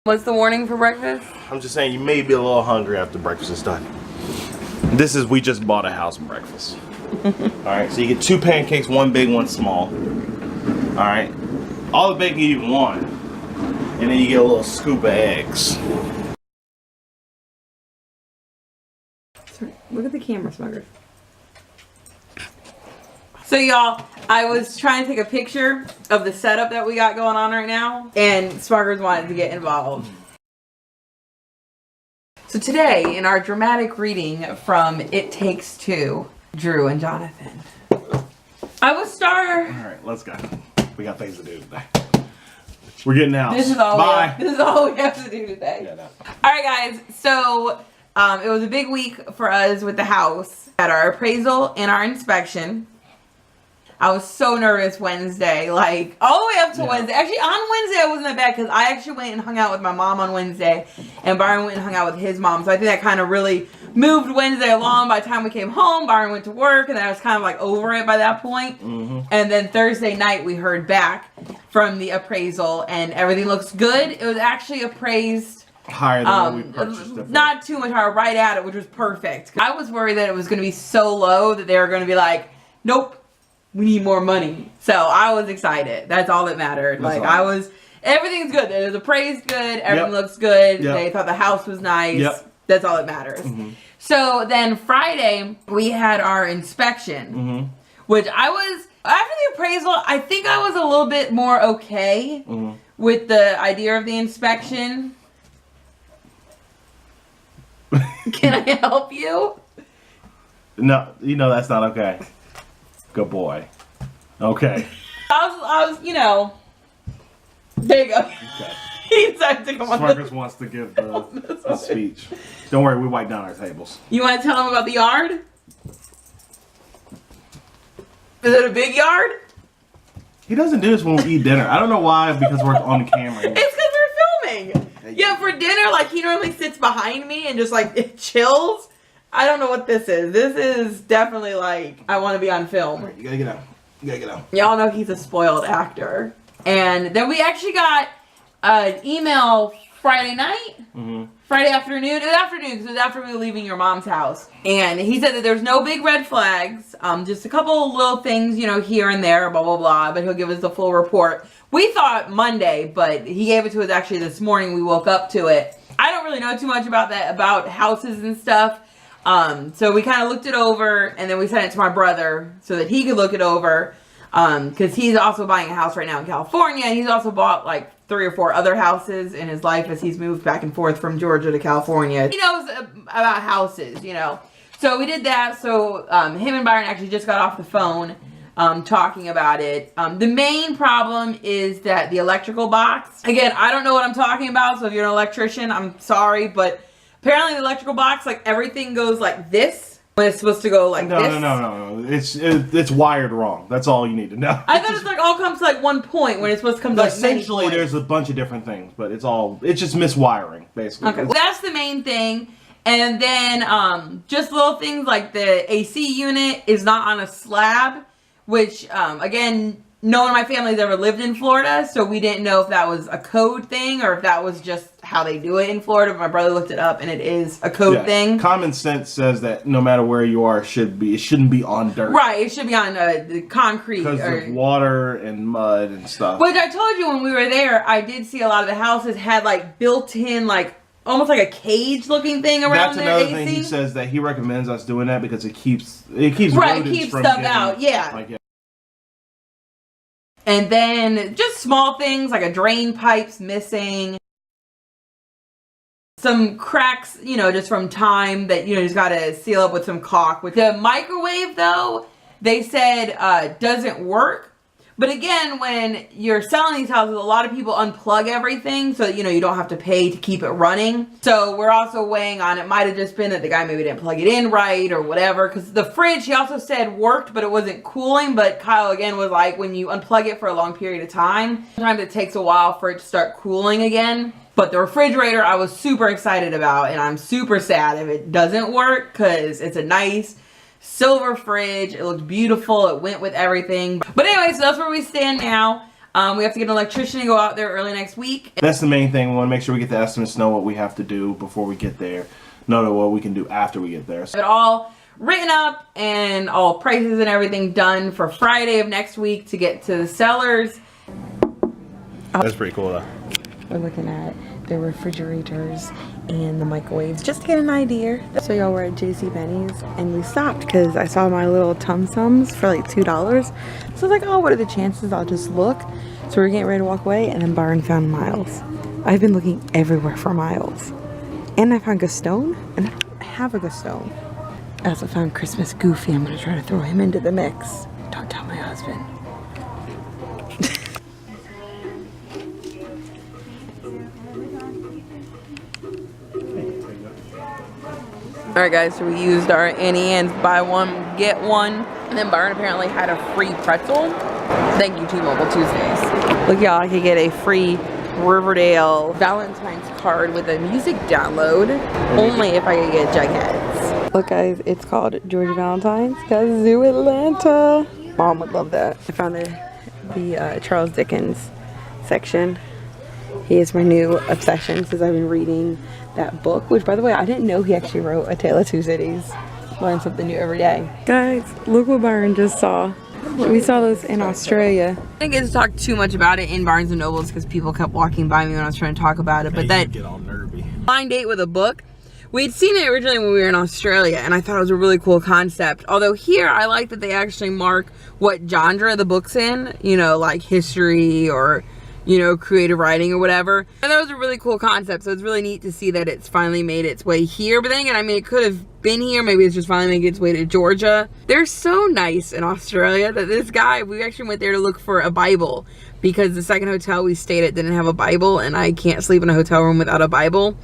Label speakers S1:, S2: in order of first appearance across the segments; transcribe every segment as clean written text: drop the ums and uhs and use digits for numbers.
S1: What's the warning for breakfast?
S2: I'm just saying you may be a little hungry after breakfast is done. This is, we just bought a house breakfast. Alright, so you get 2 pancakes, 1 big, 1 small. Alright. All the bacon you want. And then you get a little scoop of eggs.
S1: Look at the camera, Smuckers. So y'all, I was trying to take a picture of the setup that we got going on right now, and Smuckers wanted to get involved. So today, in our dramatic reading from It Takes Two, Drew and Jonathan, I will start.
S2: Alright, let's go. We got things to do today. We're getting out.
S1: This is all.
S2: Bye.
S1: This is all we have to do today.
S2: Yeah, no.
S1: All right, guys. So it was a big week for us with the house. Had our appraisal and our inspection. I was so nervous Wednesday, like all the way up to Wednesday. Actually, on Wednesday I wasn't that bad because I actually went and hung out with my mom on Wednesday, and Byron went and hung out with his mom. So I think that kind of really moved Wednesday along. By the time we came home, Byron went to work, and then I was kind of like over it by that point. And then Thursday night we heard back from the appraisal, and everything looks good. It was actually appraised
S2: higher than what we purchased it for.
S1: Not too much higher, right at it, which was perfect. I was worried that it was going to be so low that they were going to be like, nope. We need more money. So I was excited. That's all that mattered.
S2: That's
S1: like
S2: all.
S1: Everything's good. It was appraised good. Everything looks good.
S2: Yep.
S1: They thought the house was nice.
S2: Yep.
S1: That's all that matters. So then Friday, we had our inspection, which I was, after the appraisal, I think I was a little bit more okay with the idea of the inspection. Can I help you?
S2: No, you know that's not okay. Good boy. Okay.
S1: I was, you know. There you go.
S2: Okay.
S1: He decided to come on.
S2: Smuckers wants to give the speech. Don't worry, we wipe down our tables.
S1: You want to tell him about the yard? Is it a big yard?
S2: He doesn't do this when we eat dinner. I don't know why, because we're on camera.
S1: It's because we're filming. Yeah, for dinner, like he normally sits behind me and just like chills. I don't know what this is. This is definitely like, I want to be on film.
S2: You gotta get out. You gotta get out.
S1: Y'all know he's a spoiled actor. And then we actually got an email Friday night. Friday afternoon. It was afternoon because it was after we were leaving your mom's house. And he said that there's no big red flags. Just a couple little things, you know, here and there, blah, blah, blah. But he'll give us the full report. We thought Monday, but he gave it to us actually this morning. We woke up to it. I don't really know too much about that, about houses and stuff. So we kind of looked it over, and then we sent it to my brother so that he could look it over, because he's also buying a house right now in California, and he's also bought like 3 or 4 other houses in his life as he's moved back and forth from Georgia to California. He knows about houses, you know. So we did that. So him and Byron actually just got off the phone talking about it. The main problem is that the electrical box, again, I don't know what I'm talking about, so if you're an electrician, I'm sorry, but apparently the electrical box, like everything goes like this when it's supposed to go like this.
S2: No. It's wired wrong. That's all you need to know.
S1: I thought it's like all comes to like one point when it's supposed to come to like many
S2: Essentially,
S1: points.
S2: there's a bunch of different things, but it's just miswiring, basically.
S1: Okay, well, that's the main thing. And then just little things like the AC unit is not on a slab, which again, no one in my family's ever lived in Florida, so we didn't know if that was a code thing or if that was just how they do it in Florida. But my brother looked it up, and it is a code thing.
S2: Common sense says that no matter where you are, it shouldn't be on dirt.
S1: Right, it should be on the concrete.
S2: Because of water and mud and stuff.
S1: Which I told you when we were there, I did see a lot of the houses had like built-in, like almost like a cage looking thing around their AC.
S2: That's another thing he says that he recommends us doing that because it keeps
S1: right,
S2: rodents
S1: keeps
S2: from
S1: stuff
S2: getting,
S1: out. Yeah.
S2: Like,
S1: And then just small things like a drain pipe's missing. Some cracks, you know, just from time that, you know, just got to seal up with some caulk. With the microwave, though, they said doesn't work. But again, when you're selling these houses, a lot of people unplug everything so that, you know, you don't have to pay to keep it running. So we're also weighing on, it might have just been that the guy maybe didn't plug it in right or whatever. Because the fridge, he also said worked, but it wasn't cooling. But Kyle, again, was like, when you unplug it for a long period of time, sometimes it takes a while for it to start cooling again. But the refrigerator, I was super excited about, and I'm super sad if it doesn't work because it's a nice silver fridge. It looked beautiful. It went with everything. But anyway, so that's where we stand now. We have to get an electrician to go out there early next week.
S2: That's the main thing. We want to make sure we get the estimates, know what we have to do before we get there, know what we can do after we get there.
S1: It all written up and all prices and everything done for Friday of next week to get to the sellers.
S2: That's pretty cool though.
S3: We're looking at the refrigerators and the microwaves just to get an idea. So y'all were at JCPenney's and we stopped because I saw my little Tum Sums for like $2. So I was like, oh, what are the chances? I'll just look. So we're getting ready to walk away and then Byron found Miles. I've been looking everywhere for Miles. And I found Gastone and I don't have a Gastone. I also found Christmas Goofy. I'm gonna try to throw him into the mix. Don't tell my husband.
S1: Alright guys, so we used our Annie Ann's buy one, get one. And then Byron apparently had a free pretzel. Thank you, T-Mobile Tuesdays. Look y'all, I could get a free Riverdale Valentine's card with a music download. Only if I could get Jugheads.
S3: Look guys, it's called Georgia Valentine's Zoo Atlanta. Mom would love that. I found the Charles Dickens section. He is my new obsession since I've been reading that book, which by the way, I didn't know he actually wrote A Tale of Two Cities. Learn something new every day. Guys, look what Byron just saw. We saw those in Australia.
S1: I didn't get to talk too much about it in Barnes & Nobles because people kept walking by me when I was trying to talk about it. But that
S2: get all nervy.
S1: blind date with a book, we'd seen it originally when we were in Australia, and I thought it was a really cool concept. Although here, I like that they actually mark what genre the book's in, you know, like history or, you know, creative writing or whatever. And that was a really cool concept, so it's really neat to see that it's finally made its way here. But then again, I mean, it could have been here. Maybe it's just finally making its way to Georgia. They're so nice in Australia that this guy, we actually went there to look for a Bible because the second hotel we stayed at didn't have a Bible, and I can't sleep in a hotel room without a Bible.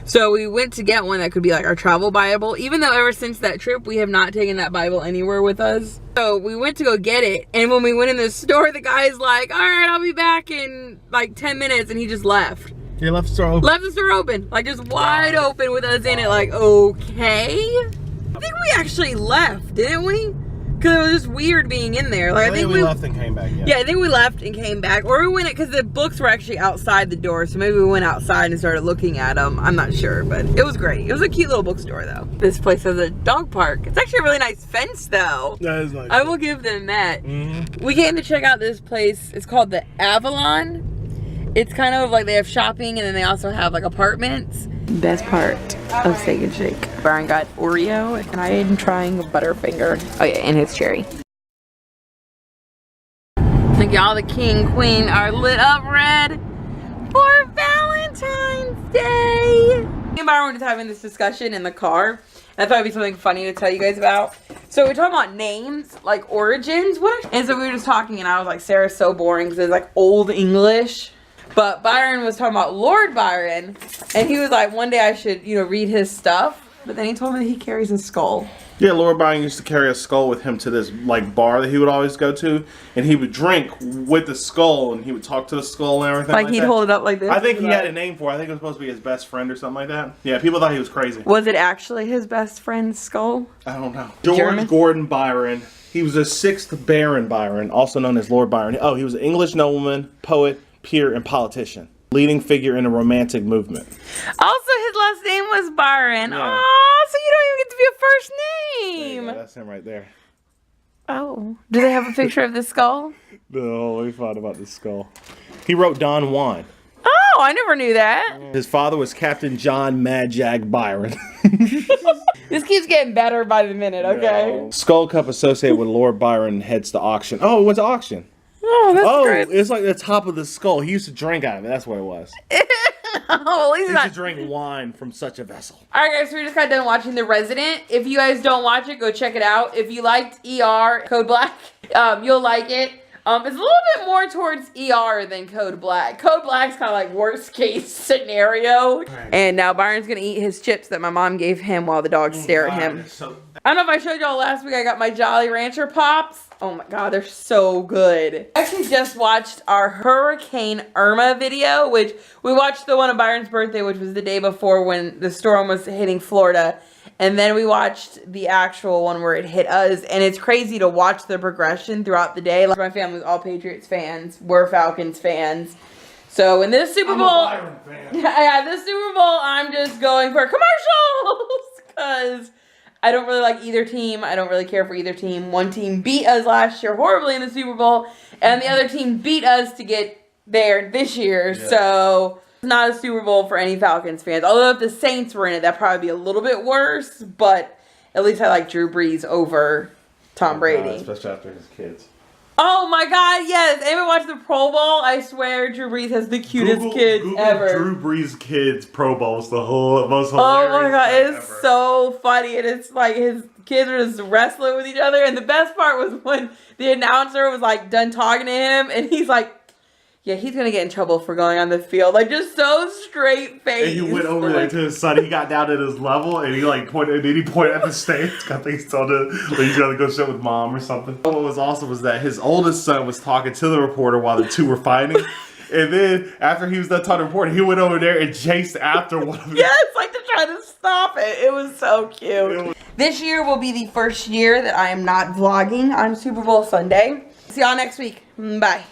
S1: So we went to get one that could be like our travel Bible, even though ever since that trip, we have not taken that Bible anywhere with us. So we went to go get it, and when we went in the store, the guy's like, all right, I'll be back in like 10 minutes, and he just left.
S2: He left the store open.
S1: Left the store open, like just wide open with us in it, like, okay. I think we actually left, didn't we? Because it was just weird being in there. Like I think we
S2: left and came back.
S1: Yeah, I think we left and came back, or we went because the books were actually outside the door, so maybe we went outside and started looking at them. I'm not sure, but it was great. It was a cute little bookstore, though. This place has a dog park. It's actually a really nice fence, though.
S2: That is nice.
S1: I will give them that. We came to check out this place. It's called the Avalon. It's kind of like they have shopping, and then they also have like apartments.
S3: Best part of Steak and Shake.
S1: Byron got Oreo, and I am trying Butterfinger. Oh yeah, and his cherry. I think y'all, the king, queen, are lit up red for Valentine's Day. Me and Byron were just having this discussion in the car. And I thought it'd be something funny to tell you guys about. So we're talking about names, like origins. And so we were just talking, and I was like, Sarah's so boring because it's like old English. But Byron was talking about Lord Byron, and he was like, one day I should, you know, read his stuff. But then he told me that he carries a skull.
S2: Yeah, Lord Byron used to carry a skull with him to this like bar that he would always go to, and he would drink with the skull, and he would talk to the skull and everything.
S1: Like he'd
S2: that.
S1: hold it up like this.
S2: I think he had a name for it. I think it was supposed to be his best friend or something like that. Yeah, people thought he was crazy.
S1: Was it actually his best friend's skull?
S2: I don't know. George
S1: German?
S2: Gordon Byron. He was the 6th Baron Byron, also known as Lord Byron. Oh, he was an English nobleman, poet, peer, and politician. Leading figure in the Romantic movement.
S1: Also, his last name was Byron.
S2: Yeah.
S1: Oh, so you don't even get to be a first name.
S2: Yeah, that's him right there.
S1: Oh. Do they have a picture of the skull?
S2: No, we thought about the skull. He wrote Don Juan.
S1: Oh, I never knew that.
S2: His father was Captain John Mad Jack Byron.
S1: This keeps getting better by the minute, okay?
S2: No. Skull Cup associated with Lord Byron heads to auction. Oh, it went to auction.
S1: Oh, that's great.
S2: It's like the top of the skull. He used to drink out of it. That's what it was.
S1: Oh, at least
S2: He
S1: not.
S2: used to drink wine from such a vessel.
S1: Alright guys, so we just got done watching The Resident. If you guys don't watch it, go check it out. If you liked ER, Code Black, you'll like it. It's a little bit more towards ER than Code Black. Code Black's kind of like worst case scenario. Right. And now Byron's gonna eat his chips that my mom gave him while the dogs stare at him. I don't know if I showed y'all last week, I got my Jolly Rancher Pops. Oh my god, they're so good. I actually just watched our Hurricane Irma video, which we watched the one on Byron's birthday, which was the day before when the storm was hitting Florida. And then we watched the actual one where it hit us. And it's crazy to watch the progression throughout the day. Like, my family's all Patriots fans. We're Falcons fans. So in this Super Bowl,
S2: I'm a Byron fan.
S1: Yeah, this Super Bowl, I'm just going for commercials because I don't really like either team. I don't really care for either team. One team beat us last year horribly in the Super Bowl, and the other team beat us to get there this year. Yeah. So it's not a Super Bowl for any Falcons fans. Although if the Saints were in it, that'd probably be a little bit worse. But at least I like Drew Brees over Tom Brady.
S2: Especially after his kids.
S1: Oh my god, yes. Anyone watch the Pro Bowl? I swear Drew Brees has the cutest kids
S2: Google
S1: ever.
S2: Drew Brees kids Pro Bowls, the most hilarious.
S1: Oh my god, it's
S2: ever.
S1: so funny. And it's like his kids are just wrestling with each other. And the best part was when the announcer was like done talking to him and he's like, yeah, he's gonna get in trouble for going on the field. Like, just so straight face.
S2: And he went over there to his son. He got down at his level, and he like pointed. Did he point at the stage? I think he's told him he's gonna go sit with mom or something. What was awesome was that his oldest son was talking to the reporter while the two were fighting. And then after he was done talking to the reporter, he went over there and chased after one of them.
S1: Yes, like to try to stop it. It was so cute. This year will be the first year that I am not vlogging on Super Bowl Sunday. See y'all next week. Bye.